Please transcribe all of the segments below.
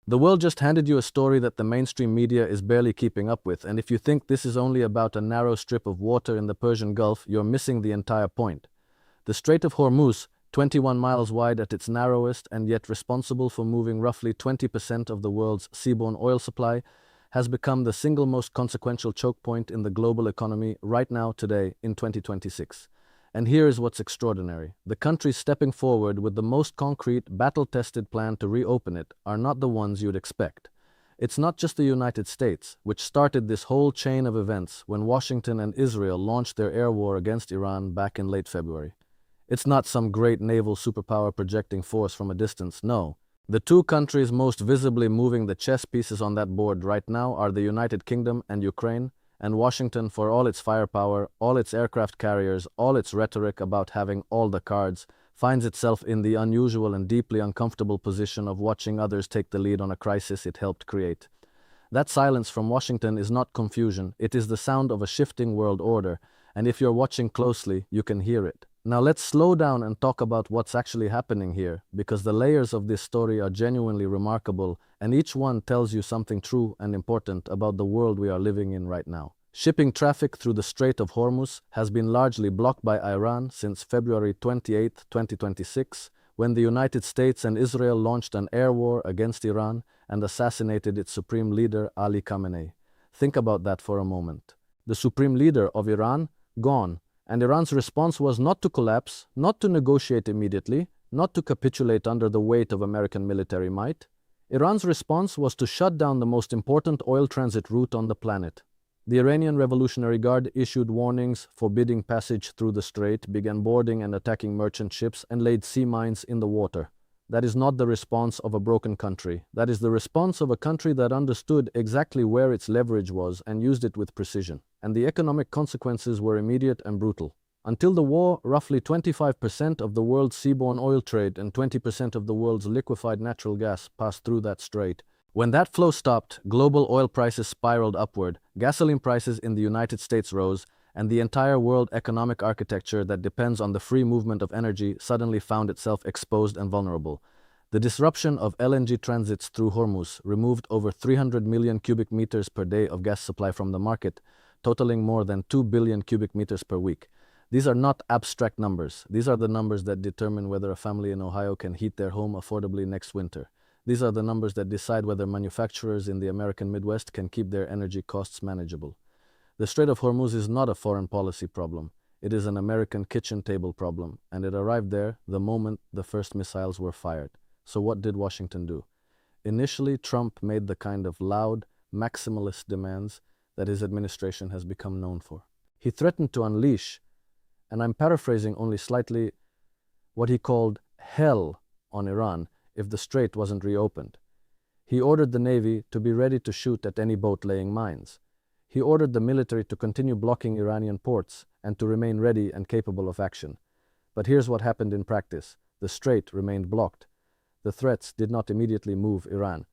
The world just handed you a story that the mainstream media is barely keeping up with, and if you think this is only about a narrow strip of water in the Persian Gulf, you're missing the entire point. The Strait of Hormuz, 21 miles wide at its narrowest and yet responsible for moving roughly 20% of the world's seaborne oil supply, has become the single most consequential choke point in the global economy right now, today, in 2026. And here is what's extraordinary. The countries stepping forward with the most concrete, battle-tested plan to reopen it are not the ones you'd expect. It's not just the United States, which started this whole chain of events when Washington and Israel launched their air war against Iran back in late February. It's not some great naval superpower projecting force from a distance, no. The two countries most visibly moving the chess pieces on that board right now are the United Kingdom and Ukraine, and Washington, for all its firepower, all its aircraft carriers, all its rhetoric about having all the cards, finds itself in the unusual and deeply uncomfortable position of watching others take the lead on a crisis it helped create. That silence from Washington is not confusion, it is the sound of a shifting world order, and if you're watching closely, you can hear it. Now let's slow down and talk about what's actually happening here, because the layers of this story are genuinely remarkable, and each one tells you something true and important about the world we are living in right now. Shipping traffic through the Strait of Hormuz has been largely blocked by Iran since February 28, 2026, when the United States and Israel launched an air war against Iran and assassinated its supreme leader, Ali Khamenei. Think about that for a moment. The supreme leader of Iran, gone. And Iran's response was not to collapse, not to negotiate immediately, not to capitulate under the weight of American military might. Iran's response was to shut down the most important oil transit route on the planet. The Iranian Revolutionary Guard issued warnings forbidding passage through the strait, began boarding and attacking merchant ships, and laid sea mines in the water. That is not the response of a broken country. That is the response of a country that understood exactly where its leverage was and used it with precision. And the economic consequences were immediate and brutal. Until the war, roughly 25% of the world's seaborne oil trade and 20% of the world's liquefied natural gas passed through that strait. When that flow stopped, global oil prices spiraled upward, gasoline prices in the United States rose, and the entire world economic architecture that depends on the free movement of energy suddenly found itself exposed and vulnerable. The disruption of LNG transits through Hormuz removed over 300 million cubic meters per day of gas supply from the market, totaling more than 2 billion cubic meters per week. These are not abstract numbers. These are the numbers that determine whether a family in Ohio can heat their home affordably next winter. These are the numbers that decide whether manufacturers in the American Midwest can keep their energy costs manageable. The Strait of Hormuz is not a foreign policy problem. It is an American kitchen table problem, and it arrived there the moment the first missiles were fired. So what did Washington do? Initially, Trump made the kind of loud, maximalist demands that his administration has become known for. He threatened to unleash, and I'm paraphrasing only slightly, what he called hell on Iran if the strait wasn't reopened. He ordered the Navy to be ready to shoot at any boat laying mines. He ordered the military to continue blocking Iranian ports and to remain ready and capable of action. But here's what happened in practice. The strait remained blocked. The threats did not immediately move Iran.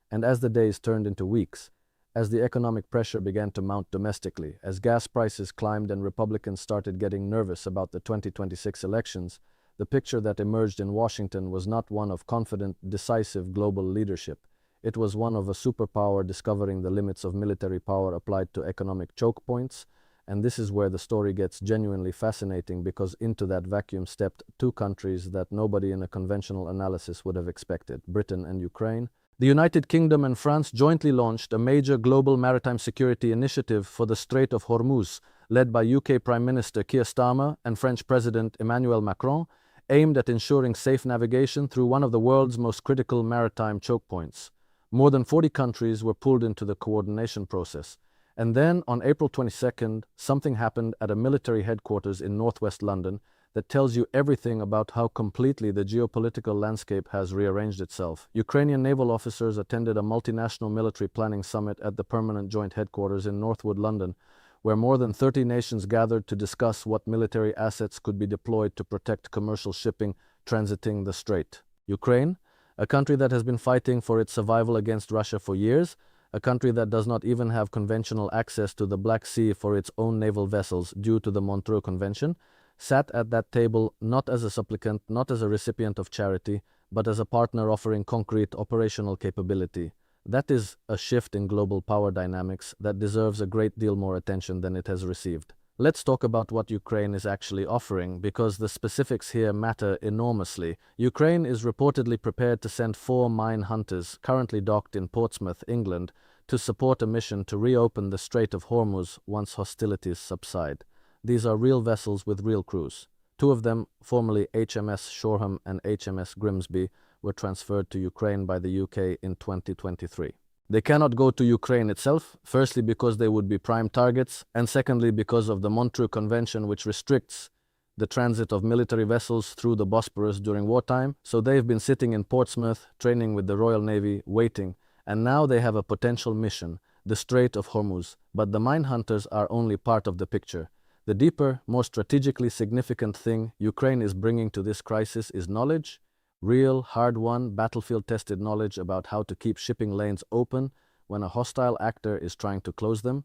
And as the days turned into weeks, as the economic pressure began to mount domestically, as gas prices climbed and Republicans started getting nervous about the 2026 elections, the picture that emerged in Washington was not one of confident, decisive global leadership. It was one of a superpower discovering the limits of military power applied to economic choke points, and this is where the story gets genuinely fascinating, because into that vacuum stepped two countries that nobody in a conventional analysis would have expected, Britain and Ukraine. The United Kingdom and France jointly launched a major global maritime security initiative for the Strait of Hormuz, led by UK Prime Minister Keir Starmer and French President Emmanuel Macron, aimed at ensuring safe navigation through one of the world's most critical maritime choke points. More than 40 countries were pulled into the coordination process. And then, on April 22nd, something happened at a military headquarters in northwest London that tells you everything about how completely the geopolitical landscape has rearranged itself. Ukrainian naval officers attended a multinational military planning summit at the permanent joint headquarters in Northwood, London, where more than 30 nations gathered to discuss what military assets could be deployed to protect commercial shipping transiting the strait. Ukraine, a country that has been fighting for its survival against Russia for years, a country that does not even have conventional access to the Black Sea for its own naval vessels due to the Montreux Convention, sat at that table not as a supplicant, not as a recipient of charity, but as a partner offering concrete operational capability. That is a shift in global power dynamics that deserves a great deal more attention than it has received. Let's talk about what Ukraine is actually offering, because the specifics here matter enormously. Ukraine is reportedly prepared to send 4 mine hunters, currently docked in Portsmouth, England, to support a mission to reopen the Strait of Hormuz once hostilities subside. These are real vessels with real crews. 2 of them, formerly HMS Shoreham and HMS Grimsby, were transferred to Ukraine by the UK in 2023. They cannot go to Ukraine itself, firstly because they would be prime targets, and secondly because of the Montreux Convention, which restricts the transit of military vessels through the Bosporus during wartime. So they've been sitting in Portsmouth, training with the Royal Navy, waiting, and now they have a potential mission, the Strait of Hormuz. But the mine hunters are only part of the picture. The deeper, more strategically significant thing Ukraine is bringing to this crisis is knowledge, real, hard-won, battlefield-tested knowledge about how to keep shipping lanes open when a hostile actor is trying to close them.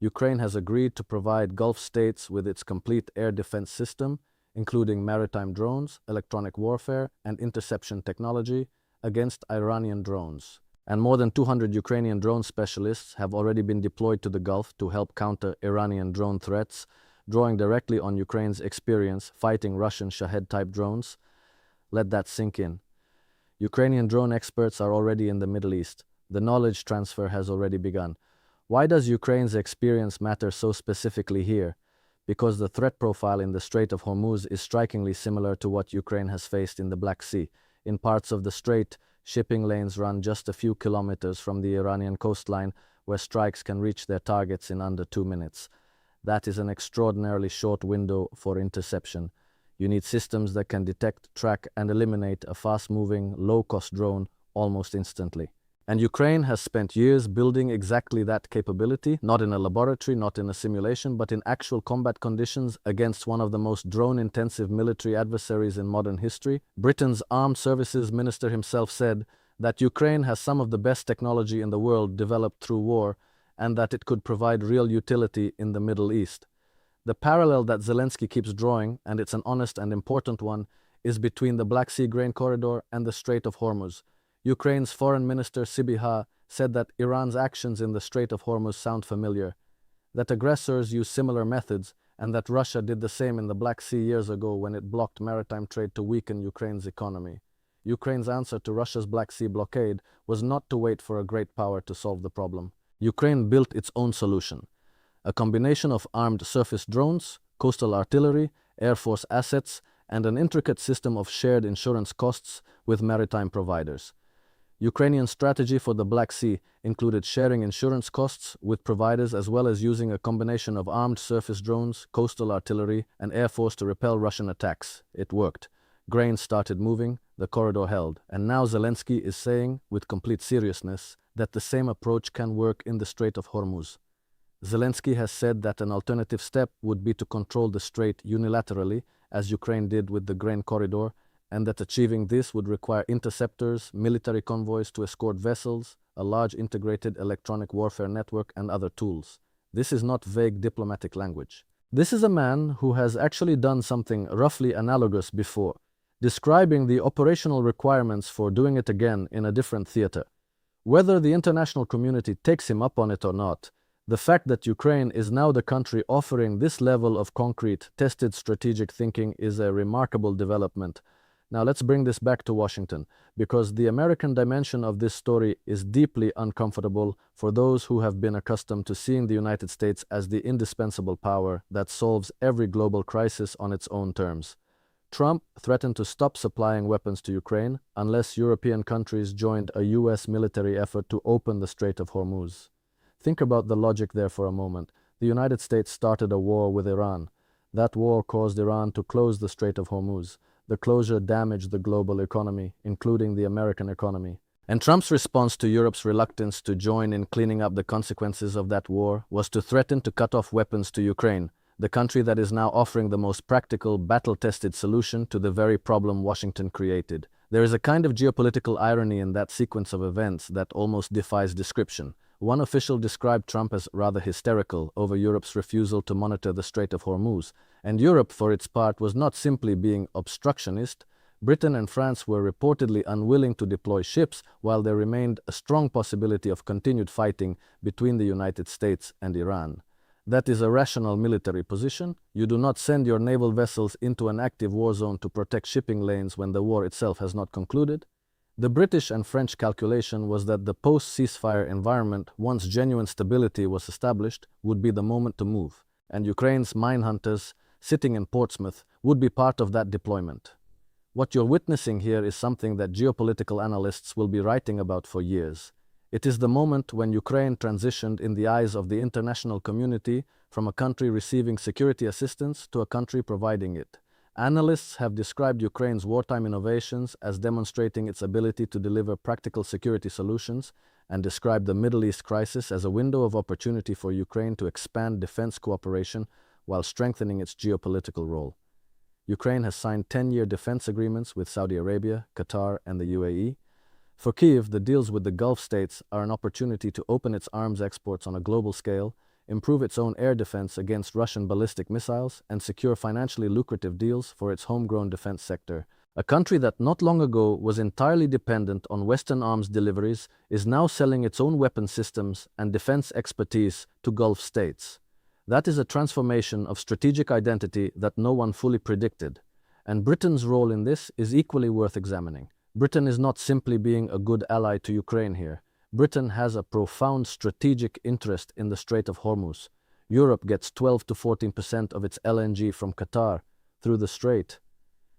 Ukraine has agreed to provide Gulf states with its complete air defense system, including maritime drones, electronic warfare, and interception technology against Iranian drones. And more than 200 Ukrainian drone specialists have already been deployed to the Gulf to help counter Iranian drone threats, drawing directly on Ukraine's experience fighting Russian Shahed-type drones. Let that sink in. Ukrainian drone experts are already in the Middle East. The knowledge transfer has already begun. Why does Ukraine's experience matter so specifically here? Because the threat profile in the Strait of Hormuz is strikingly similar to what Ukraine has faced in the Black Sea. In parts of the strait, shipping lanes run just a few kilometers from the Iranian coastline, where strikes can reach their targets in under 2 minutes. That is an extraordinarily short window for interception. You need systems that can detect, track, and eliminate a fast-moving, low-cost drone almost instantly. And Ukraine has spent years building exactly that capability, not in a laboratory, not in a simulation, but in actual combat conditions against one of the most drone-intensive military adversaries in modern history. Britain's Armed Services Minister himself said that Ukraine has some of the best technology in the world developed through war, and that it could provide real utility in the Middle East. The parallel that Zelensky keeps drawing, and it's an honest and important one, is between the Black Sea grain corridor and the Strait of Hormuz. Ukraine's Foreign Minister Sibiha said that Iran's actions in the Strait of Hormuz sound familiar, that aggressors use similar methods, and that Russia did the same in the Black Sea years ago when it blocked maritime trade to weaken Ukraine's economy. Ukraine's answer to Russia's Black Sea blockade was not to wait for a great power to solve the problem. Ukraine built its own solution. A combination of armed surface drones, coastal artillery, air force assets, and an intricate system of shared insurance costs with maritime providers. Ukrainian strategy for the Black Sea included sharing insurance costs with providers as well as using a combination of armed surface drones, coastal artillery, and air force to repel Russian attacks. It worked. Grain started moving, the corridor held, and now Zelensky is saying, with complete seriousness, that the same approach can work in the Strait of Hormuz. Zelensky has said that an alternative step would be to control the strait unilaterally, as Ukraine did with the grain corridor, and that achieving this would require interceptors, military convoys to escort vessels, a large integrated electronic warfare network, and other tools. This is not vague diplomatic language. This is a man who has actually done something roughly analogous before, describing the operational requirements for doing it again in a different theater. Whether the international community takes him up on it or not, the fact that Ukraine is now the country offering this level of concrete, tested strategic thinking is a remarkable development. Now let's bring this back to Washington, because the American dimension of this story is deeply uncomfortable for those who have been accustomed to seeing the United States as the indispensable power that solves every global crisis on its own terms. Trump threatened to stop supplying weapons to Ukraine unless European countries joined a US military effort to open the Strait of Hormuz. Think about the logic there for a moment. The United States started a war with Iran. That war caused Iran to close the Strait of Hormuz. The closure damaged the global economy, including the American economy. And Trump's response to Europe's reluctance to join in cleaning up the consequences of that war was to threaten to cut off weapons to Ukraine, the country that is now offering the most practical, battle-tested solution to the very problem Washington created. There is a kind of geopolitical irony in that sequence of events that almost defies description. One official described Trump as rather hysterical over Europe's refusal to monitor the Strait of Hormuz, and Europe, for its part, was not simply being obstructionist, Britain and France were reportedly unwilling to deploy ships, while there remained a strong possibility of continued fighting between the United States and Iran. That is a rational military position. You do not send your naval vessels into an active war zone to protect shipping lanes when the war itself has not concluded. The British and French calculation was that the post-ceasefire environment, once genuine stability was established, would be the moment to move, and Ukraine's mine hunters, sitting in Portsmouth, would be part of that deployment. What you're witnessing here is something that geopolitical analysts will be writing about for years. It is the moment when Ukraine transitioned in the eyes of the international community from a country receiving security assistance to a country providing it. Analysts have described Ukraine's wartime innovations as demonstrating its ability to deliver practical security solutions and described the Middle East crisis as a window of opportunity for Ukraine to expand defense cooperation while strengthening its geopolitical role. Ukraine has signed 10-year defense agreements with Saudi Arabia, Qatar, and the UAE. For Kyiv, the deals with the Gulf states are an opportunity to open its arms exports on a global scale, improve its own air defense against Russian ballistic missiles, and secure financially lucrative deals for its homegrown defense sector. A country that not long ago was entirely dependent on Western arms deliveries is now selling its own weapon systems and defense expertise to Gulf states. That is a transformation of strategic identity that no one fully predicted, and Britain's role in this is equally worth examining. Britain is not simply being a good ally to Ukraine here. Britain has a profound strategic interest in the Strait of Hormuz. Europe gets 12 to 14% of its LNG from Qatar through the strait.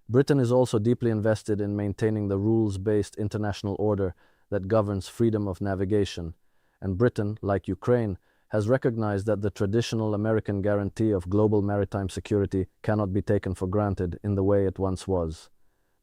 Britain is also deeply invested in maintaining the rules-based international order that governs freedom of navigation, and Britain, like Ukraine, has recognized that the traditional American guarantee of global maritime security cannot be taken for granted in the way it once was.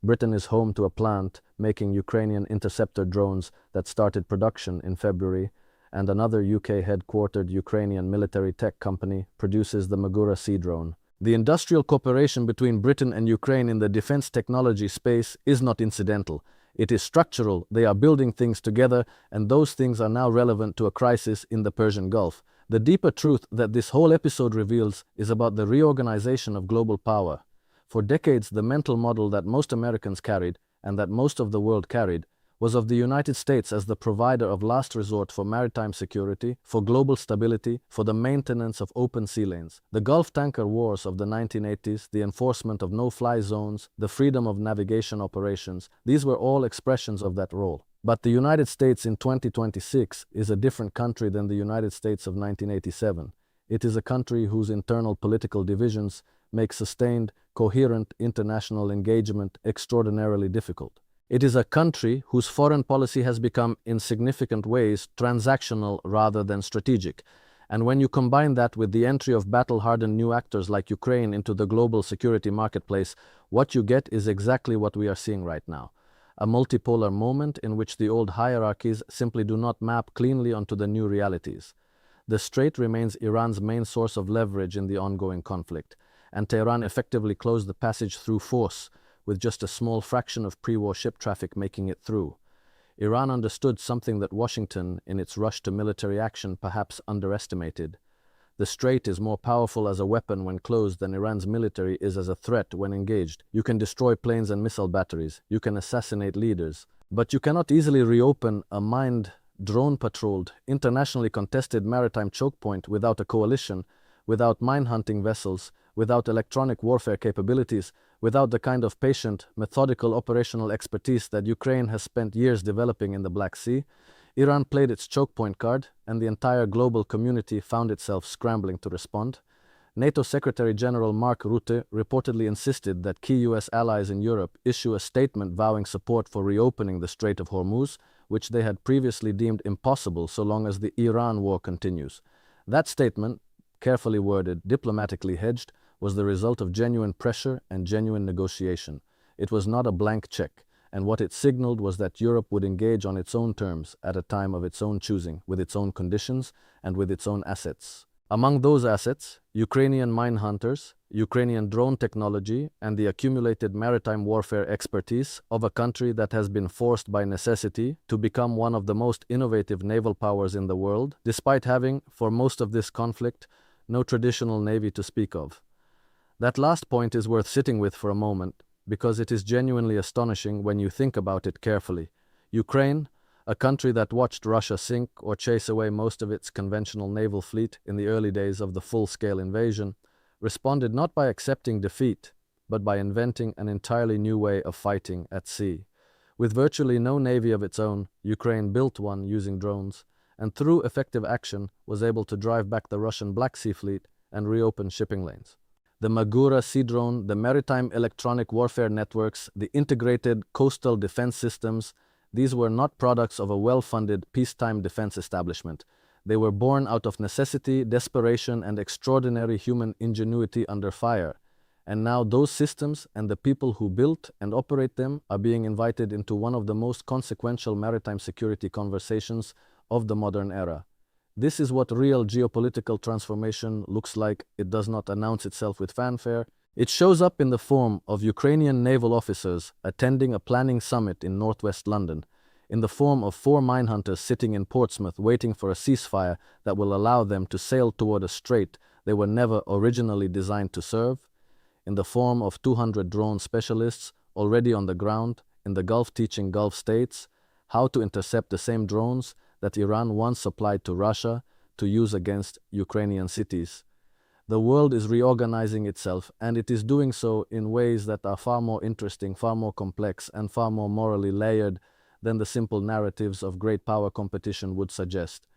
Britain is home to a plant making Ukrainian interceptor drones that started production in February, and another UK-headquartered Ukrainian military tech company produces the Magura Sea drone. The industrial cooperation between Britain and Ukraine in the defense technology space is not incidental. It is structural. They are building things together, and those things are now relevant to a crisis in the Persian Gulf. The deeper truth that this whole episode reveals is about the reorganization of global power. For decades, the mental model that most Americans carried, and that most of the world carried, was of the United States as the provider of last resort for maritime security, for global stability, for the maintenance of open sea lanes. The Gulf tanker wars of the 1980s, the enforcement of no-fly zones, the freedom of navigation operations, these were all expressions of that role. But the United States in 2026 is a different country than the United States of 1987. It is a country whose internal political divisions make sustained, coherent international engagement extraordinarily difficult. It is a country whose foreign policy has become, in significant ways, transactional rather than strategic. And when you combine that with the entry of battle-hardened new actors like Ukraine into the global security marketplace, what you get is exactly what we are seeing right now. A multipolar moment in which the old hierarchies simply do not map cleanly onto the new realities. The Strait remains Iran's main source of leverage in the ongoing conflict, and Tehran effectively closed the passage through force, with just a small fraction of pre-war ship traffic making it through. Iran understood something that Washington, in its rush to military action, perhaps underestimated. The Strait is more powerful as a weapon when closed than Iran's military is as a threat when engaged. You can destroy planes and missile batteries, you can assassinate leaders, but you cannot easily reopen a mined, drone-patrolled, internationally contested maritime chokepoint without a coalition, without mine-hunting vessels, without electronic warfare capabilities, without the kind of patient, methodical operational expertise that Ukraine has spent years developing in the Black Sea. Iran played its chokepoint card, and the entire global community found itself scrambling to respond. NATO Secretary General Mark Rutte reportedly insisted that key US allies in Europe issue a statement vowing support for reopening the Strait of Hormuz, which they had previously deemed impossible so long as the Iran war continues. That statement, carefully worded, diplomatically hedged, was the result of genuine pressure and genuine negotiation. It was not a blank check, and what it signaled was that Europe would engage on its own terms at a time of its own choosing, with its own conditions and with its own assets. Among those assets, Ukrainian mine hunters, Ukrainian drone technology, and the accumulated maritime warfare expertise of a country that has been forced by necessity to become one of the most innovative naval powers in the world, despite having, for most of this conflict, no traditional navy to speak of. That last point is worth sitting with for a moment, because it is genuinely astonishing when you think about it carefully. Ukraine, a country that watched Russia sink or chase away most of its conventional naval fleet in the early days of the full-scale invasion, responded not by accepting defeat, but by inventing an entirely new way of fighting at sea. With virtually no navy of its own, Ukraine built one using drones, and through effective action was able to drive back the Russian Black Sea Fleet and reopen shipping lanes. The Magura sea drone, the maritime electronic warfare networks, the integrated coastal defense systems, these were not products of a well-funded peacetime defense establishment. They were born out of necessity, desperation, and extraordinary human ingenuity under fire. And now those systems and the people who built and operate them are being invited into one of the most consequential maritime security conversations of the modern era. This is what real geopolitical transformation looks like. It does not announce itself with fanfare. It shows up in the form of Ukrainian naval officers attending a planning summit in northwest London, in the form of 4 minehunters sitting in Portsmouth waiting for a ceasefire that will allow them to sail toward a strait they were never originally designed to serve, in the form of 200 drone specialists already on the ground in the Gulf teaching Gulf states how to intercept the same drones that Iran once supplied to Russia to use against Ukrainian cities. The world is reorganizing itself, and it is doing so in ways that are far more interesting, far more complex, and far more morally layered than the simple narratives of great power competition would suggest.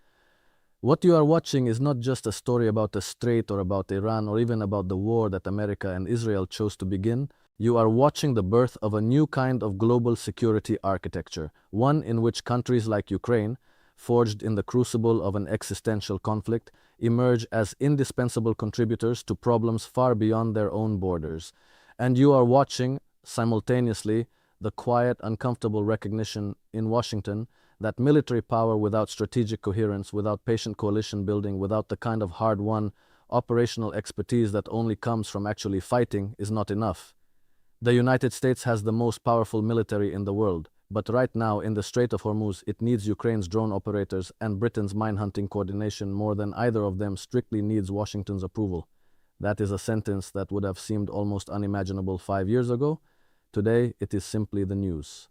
What you are watching is not just a story about the Strait or about Iran or even about the war that America and Israel chose to begin. You are watching the birth of a new kind of global security architecture, one in which countries like Ukraine, forged in the crucible of an existential conflict, emerge as indispensable contributors to problems far beyond their own borders. And you are watching, simultaneously, the quiet, uncomfortable recognition in Washington that military power without strategic coherence, without patient coalition building, without the kind of hard-won operational expertise that only comes from actually fighting is not enough. The United States has the most powerful military in the world, but right now in the Strait of Hormuz it needs Ukraine's drone operators and Britain's mine-hunting coordination more than either of them strictly needs Washington's approval. That is a sentence that would have seemed almost unimaginable 5 years ago. Today it is simply the news.